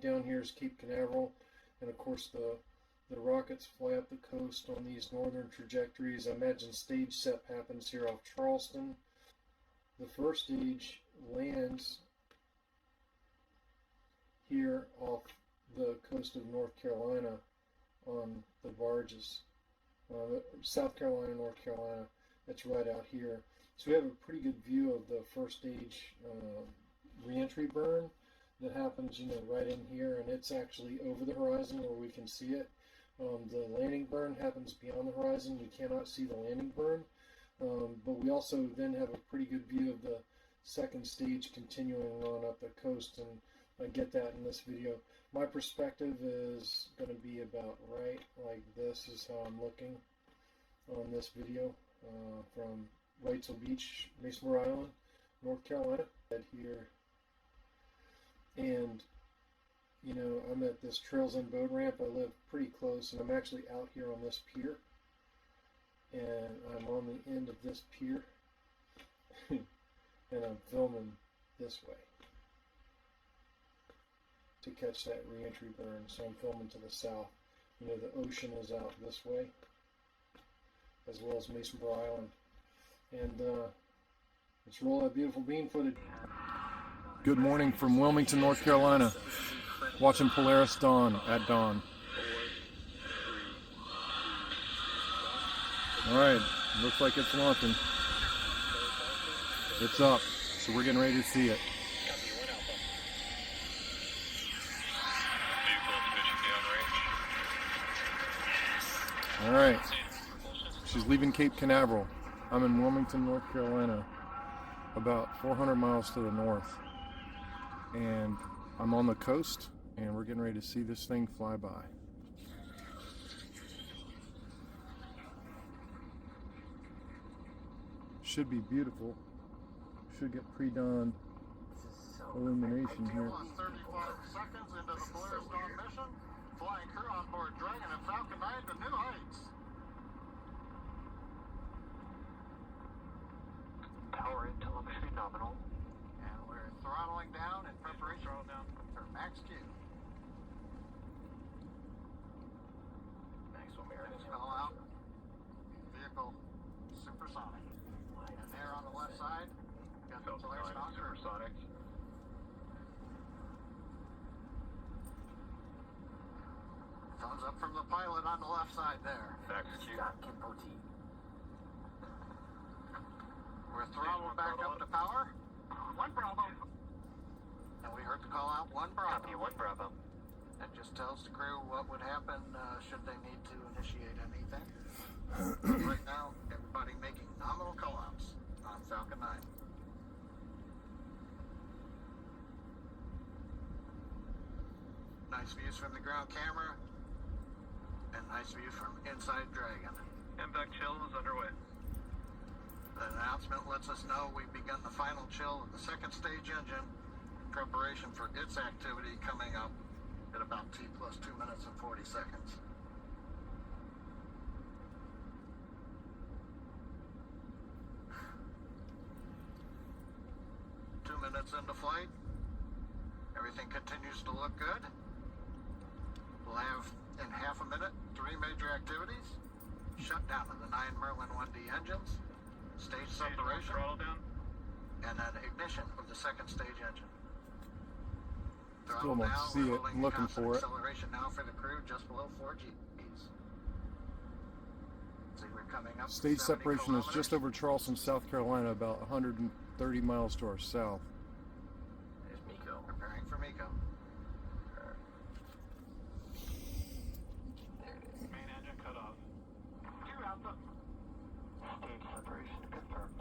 down here is Cape Canaveral, and of course the rockets fly up the coast on these northern trajectories. I imagine stage set happens here off Charleston. The first stage lands here off the coast of North Carolina on the barges. South Carolina, North Carolina, that's right out here. So we have a pretty good view of the first stage reentry burn that happens, right in here, and it's actually over the horizon where we can see it. The landing burn happens beyond the horizon. We cannot see the landing burn, but we also then have a pretty good view of the second stage continuing on up the coast, and I get that in this video. My perspective is going to be about right like this is how I'm looking on this video from Wrightsville Beach, Masonboro Island, North Carolina. Here, and I'm at this Trails End boat ramp. I live pretty close, and I'm actually out here on this pier, and I'm on the end of this pier, and I'm filming this way to catch that reentry burn. So I'm filming to the south. The ocean is out this way, as well as Masonboro Island, and let's roll that beautiful beam footage. Good morning from Wilmington, North Carolina. Watching Polaris Dawn at dawn. Alright, looks like it's launching. It's up, so we're getting ready to see it. Alright, she's leaving Cape Canaveral. I'm in Wilmington, North Carolina, about 400 miles to the north. And I'm on the coast, and we're getting ready to see this thing fly by. Should be beautiful. Should get pre-dawn illumination here. 35 seconds into the Polaris Dawn mission. Flying crew on board Dragon and Falcon 9 to new heights. Power and telemetry nominal. And we're throttling down in preparation for max Q. Maxwell Meredith. Call out. Vehicle supersonic. And there on the left side, got the Polaris Dawn supersonic. Thumbs up from the pilot on the left side there. Max Q. We're throttled back up to power. One Bravo. And we heard the call out, one Bravo. Copy, one Bravo. That just tells the crew what would happen should they need to initiate anything. Right now, everybody making nominal call outs on Falcon 9. Nice views from the ground camera. And nice views from inside Dragon. Impact chill is underway. The announcement lets us know we've begun the final chill of the second stage engine, preparation for its activity coming up at about T plus 2 minutes and 40 seconds. Two minutes into flight. Everything continues to look good. We'll have in half a minute 3 major activities. Shutdown of the 9 Merlin 1D engines. Stage separation, and then ignition of the second stage engine. Still don't see it. I'm looking for it. Acceleration now for the crew, just below 4 Gs. See, we're coming up. Stage separation is just over Charleston, South Carolina, about 130 miles to our south. There's Miko. Preparing for Miko. There it is. Main engine cut off. 2 Alpha. Stage separation confirmed.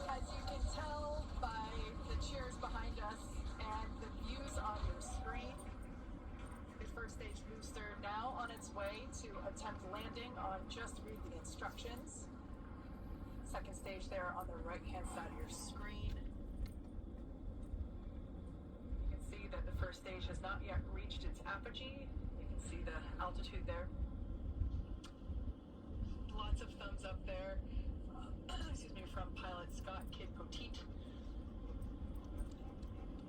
As you can tell by the cheers behind us and the views on your screen, the first stage booster now on its way to attempt landing on Just Read the Instructions. Second stage there on the right-hand side of your screen. You can see that the first stage has not yet reached its apogee. You can see the altitude there. Lots of thumbs up there. Excuse me, from pilot Scott Kid Poteet.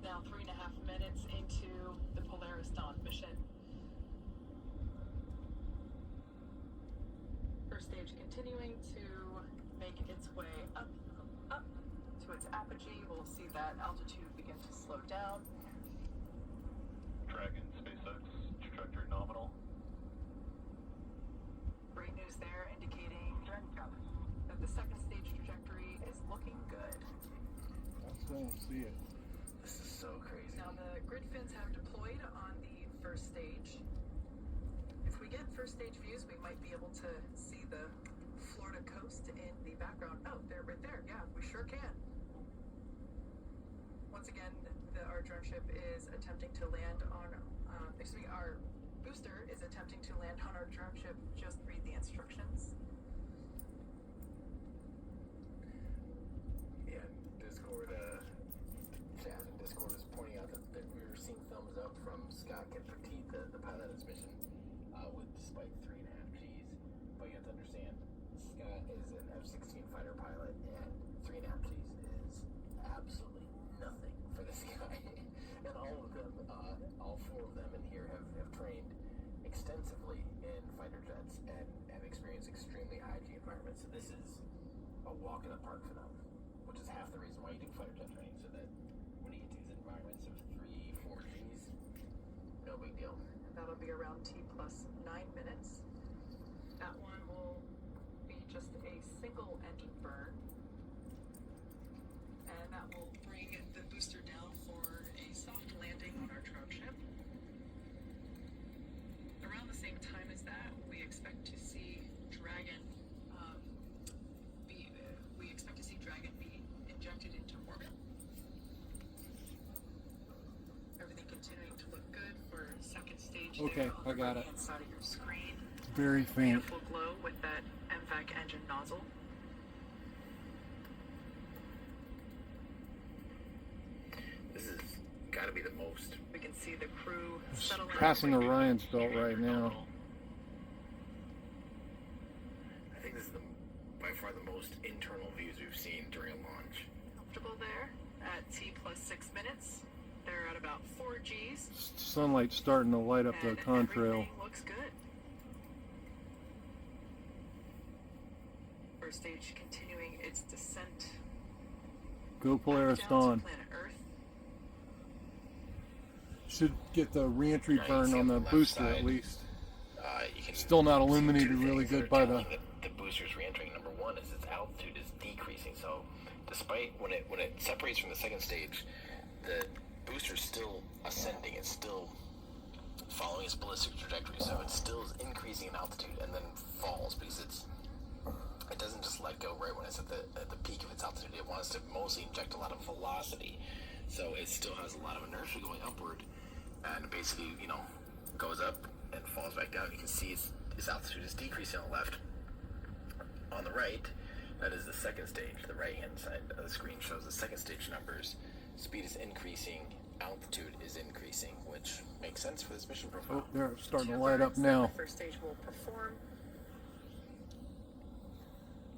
Now 3.5 minutes into the Polaris Dawn mission. First stage continuing to make its way up to its apogee. We'll see that altitude begin to slow down. Dragon SpaceX trajectory nominal. Great news there, indicating that the second stage trajectory is looking good. I still don't see it. This is so crazy. Now the grid fins have deployed on the first stage. If we get first stage views, we might be able to see the Florida coast in the background. Oh, they're right there. Yeah, we sure can. Once again, our drone ship is attempting to land on, our booster is attempting to land on our drone ship. Just read the instructions. Yeah, Discord, chat in Discord is pointing out that we were seeing thumbs up from Scott Kid Poteet, the pilot of this mission, with despite 3.5 Gs. But you have to understand, Scott is an F-16 fighter pilot, and 3.5 Gs is absolutely nothing for this guy. And all of them, all 4 of them in here have trained extensively in fighter jets and have experienced extremely high G environments. So this is a walk in the park for them, which is half the reason why you do fighter jet training, so that when you get to these environments of 3-4 Gs, no big deal. And that'll be around T plus 9 minutes. That one will be just a single engine burn. And that will bring the booster down for a soft landing on our drone ship. Around the same time as that, we expect to see Dragon be injected into orbit. Everything continuing to look good for second stage. Okay, I got it. Inside of your screen. Very faint. Beautiful glow with that MVAC engine nozzle. This has got to be the most. We can see the crew It's settling. passing Orion's belt right now. I think this is by far the most internal views we've seen during a launch. Comfortable there at T plus 6 minutes. They're at about 4 Gs. Sunlight's starting to light up the and contrail. everything looks good. First stage continuing its descent. Go Polaris down Dawn. to planet Earth. Should get the re-entry Yeah, you burn see on on the the left booster side. at least. You can Still not see illuminated 2 really things that good are by telling the- you that the booster's re-entering. Number one is its altitude is decreasing. So, despite when it separates from the second stage, the booster's still ascending. It's still following its ballistic trajectory. So it still is increasing in altitude and then falls because it doesn't just let go right when it's at the peak of its altitude. It wants to mostly inject a lot of velocity. So it still has a lot of inertia going upward, and it basically, goes up and falls back down. You can see its altitude is decreasing on the left. On the right, that is the second stage. The right-hand side of the screen shows the second stage numbers. Speed is increasing, altitude is increasing, which makes sense for this mission profile. Oh, they're starting to 2 light up burns that now. The first stage will perform.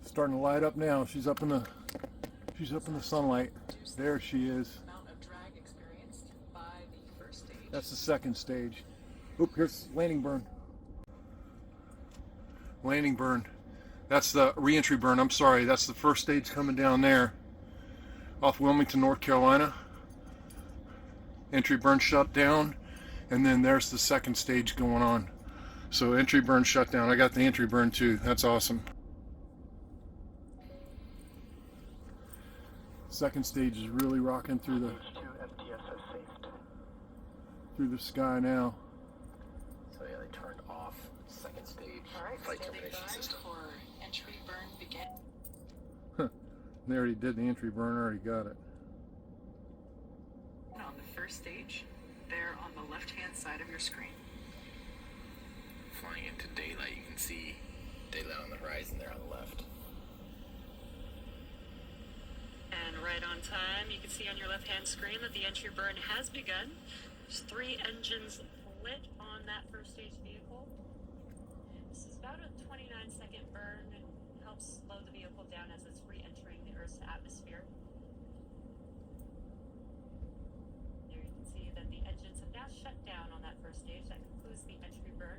Starting to light up now. She's up in the sunlight. There she is. Amount of drag experienced by the first stage. That's the second stage. Oop, here's landing burn. Landing burn. That's the re-entry burn. I'm sorry. That's the first stage coming down there off Wilmington, North Carolina. Entry burn shut down, and then there's the second stage going on. So entry burn shut down. I got the entry burn too. That's awesome. Second stage is really rocking through the sky now. So yeah, they turned off second stage All right, flight standing termination by system. for entry burn begin. They already did the entry burn. Already got it. On the first stage, there on the left-hand side of your screen. Flying into daylight, you can see daylight on the horizon there on the left. And right on time, you can see on your left-hand screen that the entry burn has begun. There's 3 engines lit on that first stage. stage vehicle. And this is about a 29-second burn and helps slow the vehicle down as it's re-entering the Earth's atmosphere. There you can see that the engines have now shut down on that first stage. That concludes the entry burn.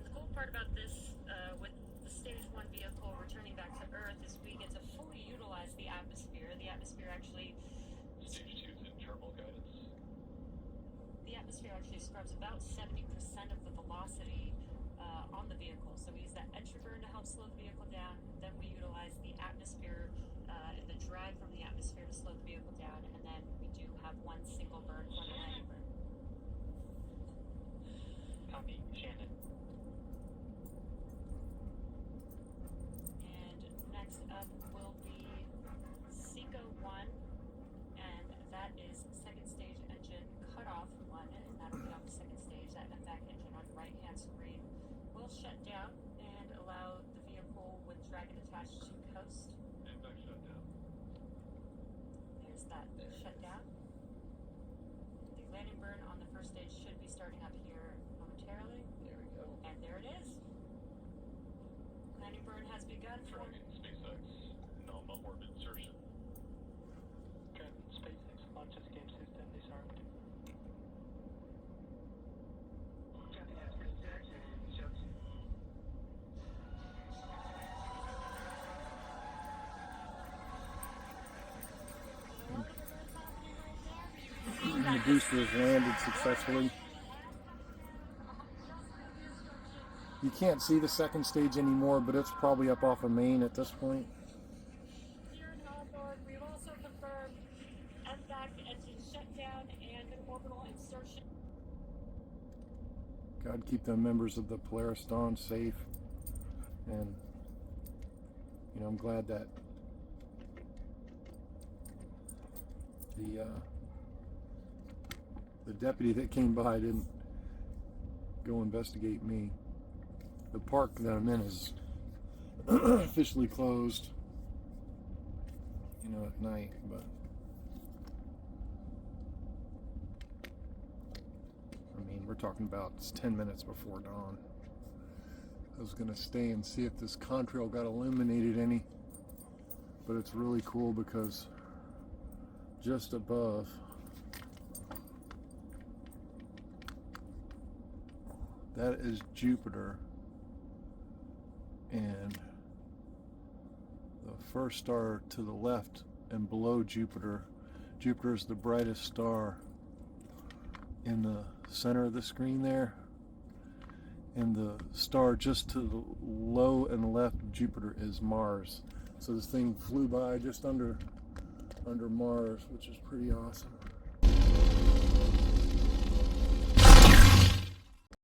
And the cool part about this, with the stage 1 vehicle returning back to Earth, is we get to fully utilize the atmosphere. The atmosphere actually... Stage 2's internal guidance. The atmosphere actually scrubs about 70% of the velocity on the vehicle. So we use that entry burn to help slow the vehicle down. Then we utilize the atmosphere and the drag from the atmosphere to slow the vehicle down. And then we do have one single burn for the landing burn. Copy, Shannon. And next up will be Seco 1. And that is second stage engine cutoff 1. And that'll be on the second stage. That back engine on the right-hand screen will shut down and allow the vehicle with drag and attached to coast. And back shut down. There's that shutdown. The landing burn on the first stage should be starting up here momentarily. There we go. And there it is. Landing burn has begun for... Dragon SpaceX non-orbit insertion. Dragon SpaceX launch escape system disarmed. The booster has landed successfully. You can't see the second stage anymore, but it's probably up off of Main at this point. Here in Hawthorne, we've also confirmed MVAC engine shutdown and an orbital insertion. God keep the members of the Polaris Dawn safe. And, you know, I'm glad that the deputy that came by didn't go investigate me. The park that I'm in is officially closed, you know, at night, but I mean, we're talking about it's 10 minutes before dawn. I was gonna stay and see if this contrail got illuminated any, but it's really cool because just above that is Jupiter, and the first star to the left and below Jupiter is the brightest star in the center of the screen there, and the star just to the low and left of Jupiter is Mars. So this thing flew by just under Mars, which is pretty awesome.